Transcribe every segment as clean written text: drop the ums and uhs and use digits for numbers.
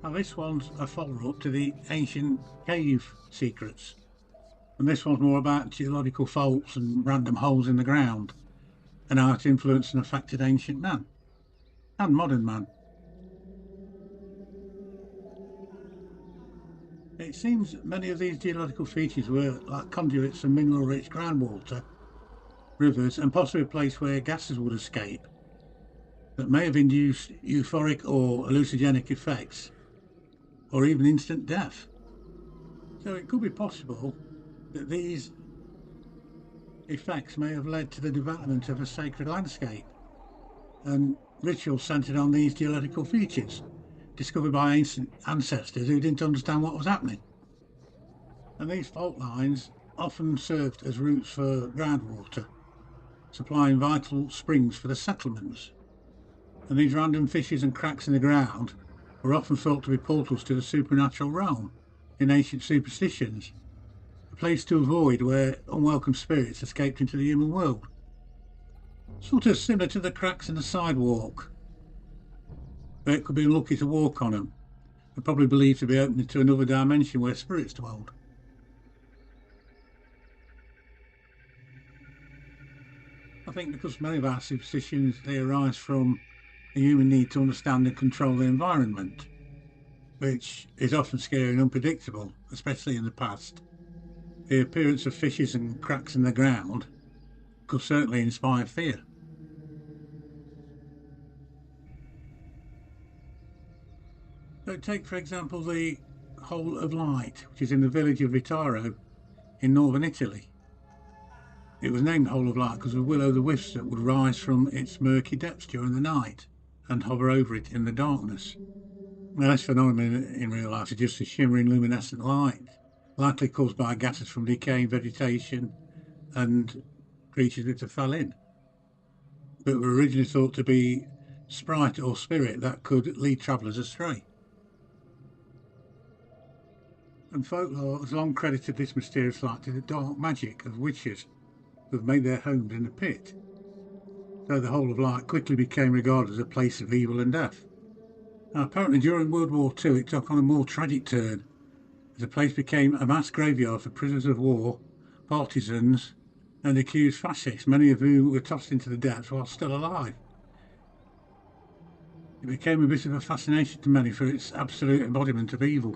Now this one's a follow-up to the ancient cave secrets, and this one's more about geological faults and random holes in the ground, and how it influenced and affected ancient man and modern man. It seems that many of these geological features were like conduits of mineral-rich groundwater, rivers, and possibly a place where gases would escape that may have induced euphoric or hallucinogenic effects, or even instant death. So it could be possible that these effects may have led to the development of a sacred landscape and rituals centered on these geological features, discovered by ancient ancestors who didn't understand what was happening. And these fault lines often served as routes for groundwater, supplying vital springs for the settlements. And these random fissures and cracks in the ground were often thought to be portals to the supernatural realm in ancient superstitions, a place to avoid where unwelcome spirits escaped into the human world. Sort of similar to the cracks in the sidewalk, where it could be unlucky to walk on them, and probably believed to be opening to another dimension where spirits dwelled. I think because many of our superstitions, they arise from a human need to understand and control the environment, which is often scary and unpredictable, especially in the past. The appearance of fissures and cracks in the ground could certainly inspire fear. So take, for example, the Hole of Light, which is in the village of Vitaro in northern Italy. It was named Hole of Light because of will-o'-the-wisps that would rise from its murky depths during the night and hover over it in the darkness. Now, this phenomenon in real life is just a shimmering luminescent light, likely caused by gases from decaying vegetation and creatures that fell in, but were originally thought to be sprite or spirit that could lead travellers astray. And folklore has long credited this mysterious light to the dark magic of witches who have made their homes in the pit. So the Hole of Light quickly became regarded as a place of evil and death. Now, apparently during World War II it took on a more tragic turn, as the place became a mass graveyard for prisoners of war, partisans and accused fascists, many of whom were tossed into the depths while still alive. It became a bit of a fascination to many for its absolute embodiment of evil.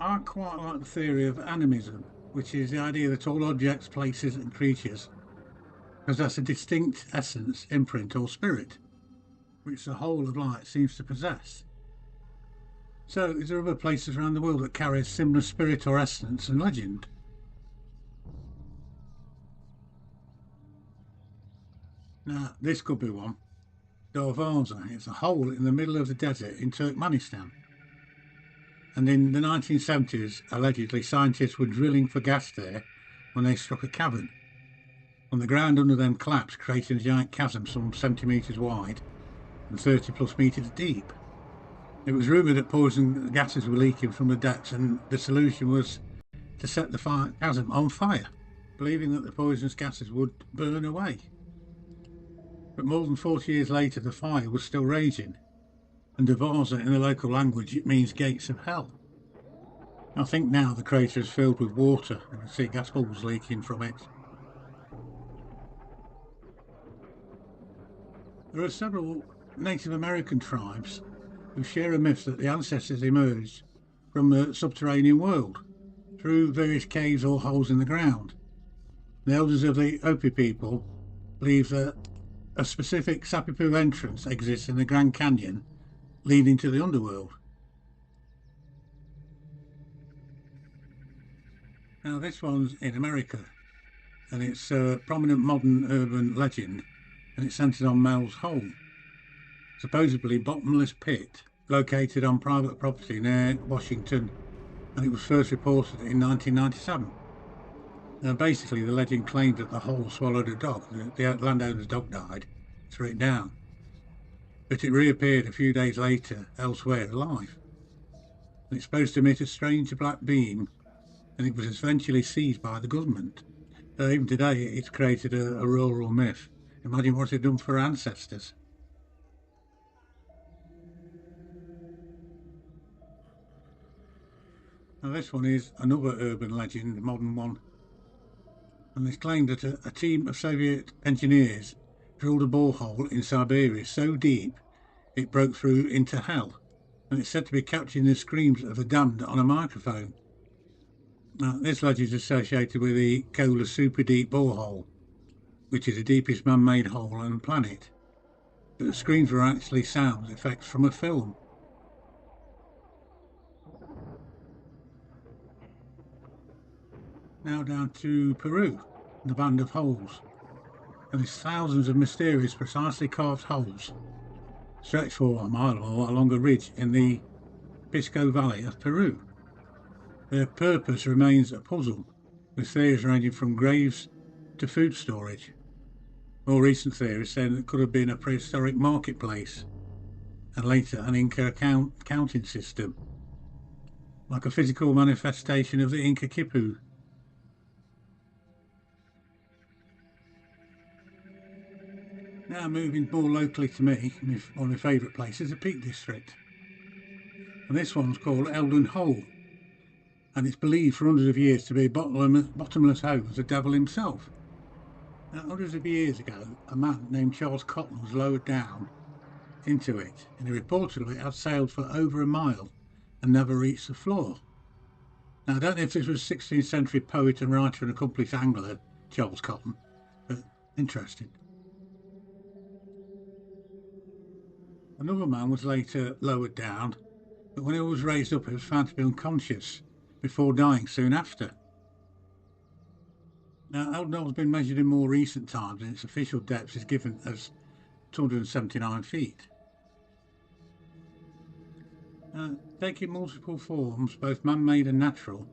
I quite like the theory of animism, which is the idea that all objects, places and creatures possess a distinct essence, imprint or spirit, which the Hole of Light seems to possess. So is there other places around the world that carry a similar spirit or essence and legend? Now, this could be one. Darvaza is a hole in the middle of the desert in Turkmenistan. And in the 1970s, allegedly, scientists were drilling for gas there when they struck a cavern. And the ground under them collapsed, creating a giant chasm some 70 metres wide and 30 plus metres deep. It was rumoured that poison gases were leaking from the depths, and the solution was to set the chasm on fire, believing that the poisonous gases would burn away. But more than 40 years later, the fire was still raging, and Darvaza in the local language it means gates of hell. I think now the crater is filled with water and I see gas bubbles leaking from it. There are several Native American tribes who share a myth that the ancestors emerged from the subterranean world through various caves or holes in the ground. The elders of the Hopi people believe that a specific Sapipu entrance exists in the Grand Canyon leading to the underworld. Now this one's in America, and it's a prominent modern urban legend, and it's centred on Mel's Hole, supposedly bottomless pit located on private property near Washington, and it was first reported in 1997. Now basically the legend claimed that the hole swallowed a dog. The landowner's dog died, threw it down, but it reappeared a few days later elsewhere alive. It's supposed to emit a strange black beam, and it was eventually seized by the government. So even today, it's created a rural myth. Imagine what it done for our ancestors. Now this one is another urban legend, a modern one. And it's claimed that a team of Soviet engineers drilled a borehole in Siberia so deep it broke through into hell. And it's said to be capturing the screams of the damned on a microphone. Now, this legend is associated with the Kola Super Deep Borehole, which is the deepest man-made hole on the planet. But the screams were actually sound effects from a film. Now down to Peru, the Band of Holes. And there's thousands of mysterious, precisely carved holes stretched for a mile or more along a ridge in the Pisco Valley of Peru. Their purpose remains a puzzle, with theories ranging from graves to food storage. More recent theories saying it could have been a prehistoric marketplace and later an Inca counting system, like a physical manifestation of the Inca Kipu. Now moving more locally to me, one of my favourite places, the Peak District. And this one's called Eldon Hole. And it's believed for hundreds of years to be a bottomless hole of the devil himself. Now, hundreds of years ago, a man named Charles Cotton was lowered down into it, and he reportedly had sailed for over a mile and never reached the floor. Now, I don't know if this was 16th century poet and writer and accomplished angler, Charles Cotton, but interesting. Another man was later lowered down, but when he was raised up, he was found to be unconscious before dying soon after. Now, Eldon Hole has been measured in more recent times, and its official depth is given as 279 feet. Taking multiple forms, both man-made and natural,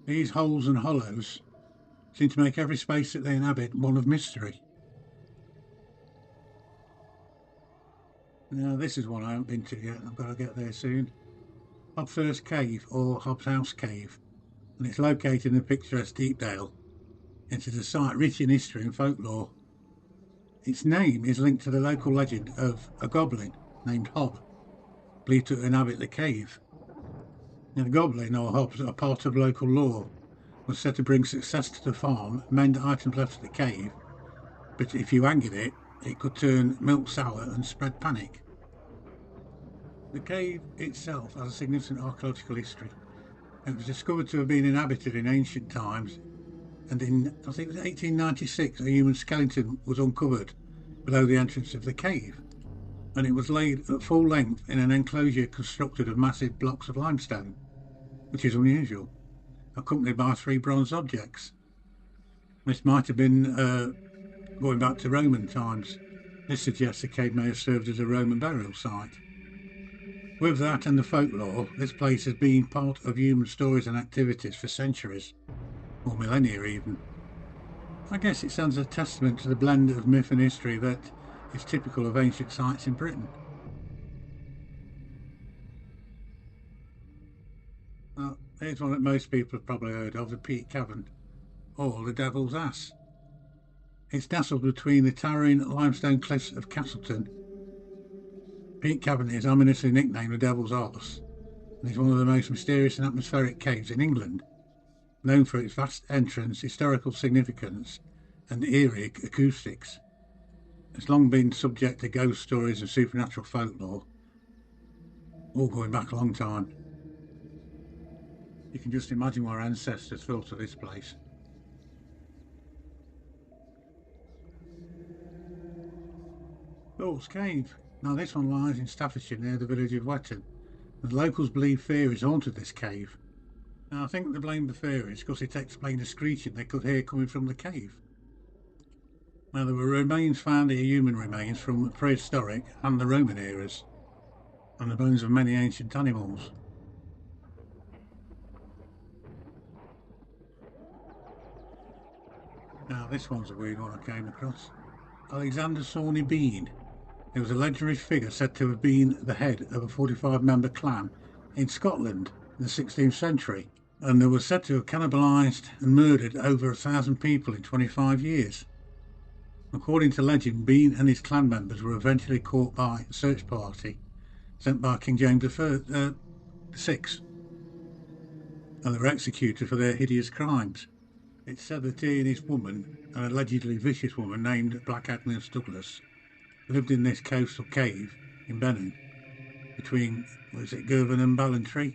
these holes and hollows seem to make every space that they inhabit one of mystery. Now, this is one I haven't been to yet. I've got to get there soon. Hobthurst Cave, or Hobbs House Cave, and it's located in the picturesque Deepdale. It is a site rich in history and folklore. Its name is linked to the local legend of a goblin named Hob, believed to inhabit the cave. Now, the goblin, or Hobs, a part of local lore, was said to bring success to the farm, mend items left at the cave, but if you angered it, it could turn milk sour and spread panic. The cave itself has a significant archaeological history. It was discovered to have been inhabited in ancient times, and in, I think it was 1896, a human skeleton was uncovered below the entrance of the cave, and it was laid at full length in an enclosure constructed of massive blocks of limestone, which is unusual, accompanied by 3 bronze objects. This might have been going back to Roman times. This suggests the cave may have served as a Roman burial site. With that and the folklore, this place has been part of human stories and activities for centuries, or millennia even. I guess it stands as a testament to the blend of myth and history that is typical of ancient sites in Britain. Now, here's one that most people have probably heard of, the Peak Cavern, or the Devil's Ass. It's nestled between the towering limestone cliffs of Castleton. Peak Cavern is ominously nicknamed the Devil's Arse, and is one of the most mysterious and atmospheric caves in England, known for its vast entrance, historical significance, and eerie acoustics. It's long been subject to ghost stories and supernatural folklore, all going back a long time. You can just imagine what our ancestors thought of this place. Thorpe's Cave. Now, this one lies in Staffordshire near the village of Wetton. The locals believe fairies haunted this cave. Now, I think they blame the fairies because it explained the screeching they could hear coming from the cave. Now, there were remains found here, human remains from the prehistoric and the Roman eras, and the bones of many ancient animals. Now, this one's a weird one I came across. Alexander Sawney Bean. He was a legendary figure said to have been the head of a 45-member clan in Scotland in the 16th century. and they were said to have cannibalised and murdered over 1,000 people in 25 years. According to legend, Bean and his clan members were eventually caught by a search party sent by King James VI, and they were executed for their hideous crimes. It's said that he and his woman, an allegedly vicious woman named Black Agnes Douglas, lived in this coastal cave in Benin between, Girvan and Ballantree,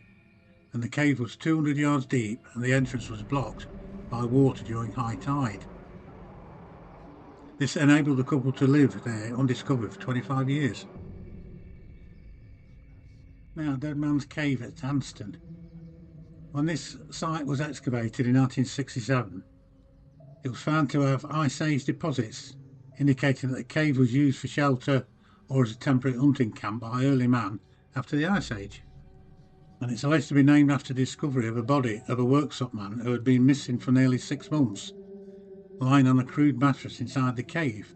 and the cave was 200 yards deep and the entrance was blocked by water during high tide. This enabled the couple to live there undiscovered for 25 years. Now, Dead Man's Cave at Anston. When this site was excavated in 1967, it was found to have Ice Age deposits, indicating that the cave was used for shelter or as a temporary hunting camp by early man after the Ice Age. And it's alleged to be named after the discovery of a body of a workshop man who had been missing for nearly 6 months, lying on a crude mattress inside the cave.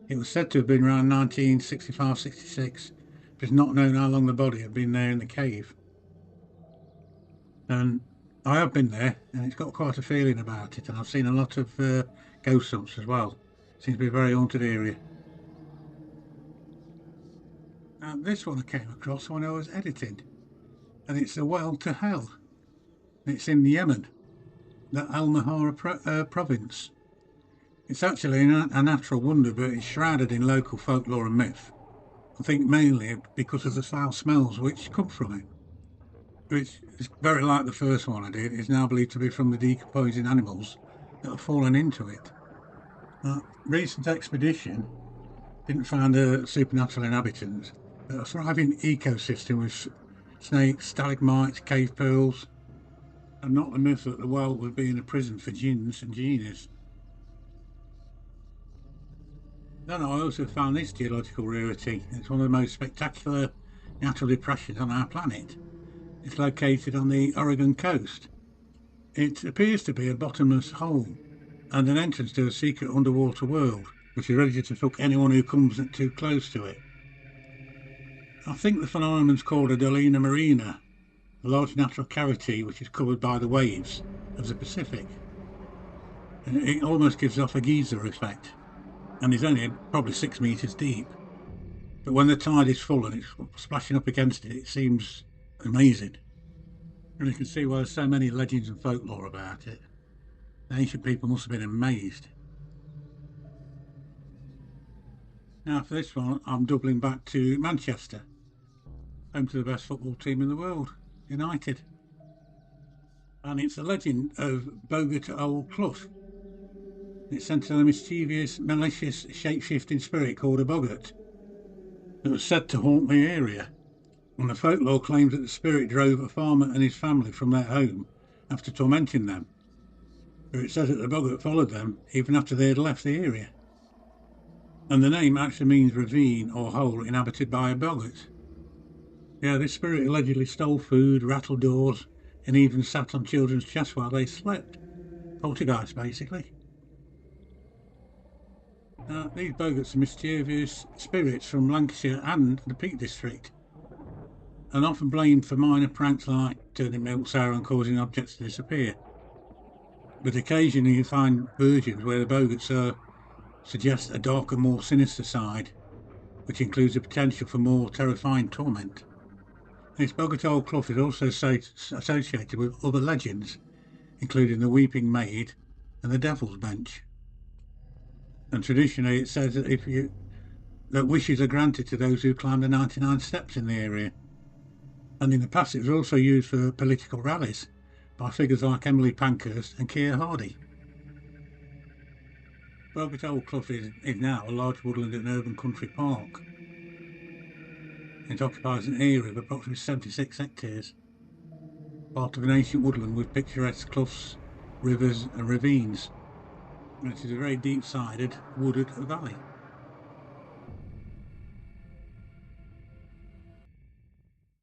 It was said to have been around 1965-66, but it's not known how long the body had been there in the cave. And I have been there, and it's got quite a feeling about it, and I've seen a lot of ghost hunts as well. Seems to be a very haunted area. And this one I came across when I was editing, and it's a well to hell. It's in Yemen, the Al Mahara province. It's actually a natural wonder, but it's shrouded in local folklore and myth. I think mainly because of the foul smells which come from it, which is very like the first one I did. It's now believed to be from the decomposing animals that have fallen into it. A recent expedition didn't find a supernatural inhabitant, but a thriving ecosystem with snakes, stalagmites, cave pearls, and not the myth that the well was being a prison for jinns and genies. Then I also found this geological rarity. It's one of the most spectacular natural depressions on our planet. It's located on the Oregon coast. It appears to be a bottomless hole and an entrance to a secret underwater world, which is ready to hook anyone who comes too close to it. I think the phenomenon is called a dolina marina, a large natural cavity which is covered by the waves of the Pacific. It almost gives off a geyser effect, and is only probably 6 meters deep. But when the tide is full and it's splashing up against it, it seems amazing. And you can see why there's so many legends and folklore about it. The ancient people must have been amazed. Now for this one, I'm doubling back to Manchester, home to the best football team in the world, United. And it's a legend of Bogut Old Clough. It's centred on a mischievous, malicious, shape-shifting spirit called a boggart that was said to haunt the area. And the folklore claims that the spirit drove a farmer and his family from their home after tormenting them. But it says that the boggart followed them even after they had left the area. And the name actually means ravine or hole inhabited by a boggart. Yeah, this spirit allegedly stole food, rattled doors, and even sat on children's chests while they slept. Poltergeist, basically. These boggarts are mischievous spirits from Lancashire and the Peak District, and often blamed for minor pranks like turning milk sour and causing objects to disappear. But occasionally you find versions where the boggarts suggest a darker, more sinister side, which includes the potential for more terrifying torment. This Boggart Old Clough is also associated with other legends, including the Weeping Maid and the Devil's Bench. And traditionally it says that wishes are granted to those who climb the 99 steps in the area. And in the past it was also used for political rallies by figures like Emily Pankhurst and Keir Hardie. Boggart Old Clough is now a large woodland and urban country park. It occupies an area of approximately 76 hectares, part of an ancient woodland with picturesque cloughs, rivers and ravines. And it is a very deep-sided, wooded valley.